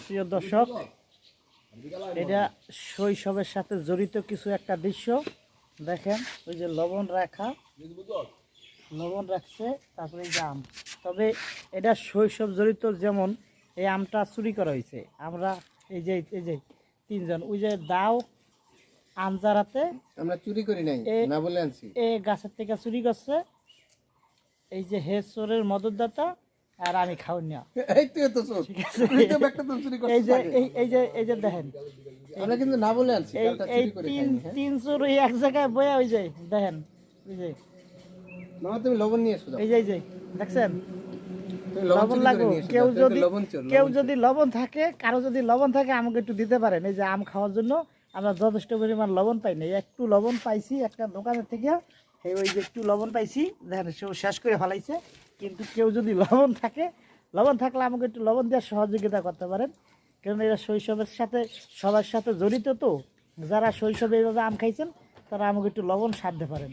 প্রিয় দর্শক, এটা শৈশবের সাথে জড়িত কিছু একটা দৃশ্য। দেখেন ওই যে লবণ রাখছে, তারপরে এই যে আম। তবে এটা শৈশব জড়িত, যেমন এই আমটা চুরি করা হয়েছে। আমরা এই যে তিনজন ওই যে দাও আম জারাতে আমরা চুরি করি নাই, না বলে আনছি। এ গাছের থেকে চুরি করছে। এই যে হে চোরের মদতদাতা আর আমি খাওয়াই না। এই তুই তো চোর, ঠিক আছে, তুই তো ব্যাগটা তো চুরি করছিস এই যে আগে। এই যে দেখেন, আমরা কিন্তু না বলে আনছি, এই কালটা এই চুরি করে তিন খাইনি। হ্যাঁ তিন চোর ওই এক জায়গায় বয়া, ওই যে দেখেন, ওই যে মামা তুমি লবণ নিয়ে এসো, যাও। এই যে দেখছেন তুমি লবণ চুরি করে লাগবে। নিয়ে এসো, কেউ যাও। তুই তো যদি লবণ চোর, কেউ লবণ চোর। যদি লবণ থাকে, কারো যদি লবণ থাকে আমাকে একটু দিতে পারেন। এই যে আম খাওয়ার জন্য আমরা যথেষ্ট পরিমাণ লবণ পাই না, একটু লবণ পাইছি একটা দোকানের থেকে। ওই যে একটু লবণ পাইছি, দেখেন সে শেষ করে ফেলাইছে। কিন্তু কেউ যদি লবণ থাকলে আমাকে একটু লবণ দেওয়ার সহযোগিতা করতে পারেন, কারণ এরা শৈশবের সাথে সবার সাথে জড়িত। তো যারা শৈশবে এইভাবে আম খাইছেন তারা আমাকে একটু লবণ সাধতে পারেন।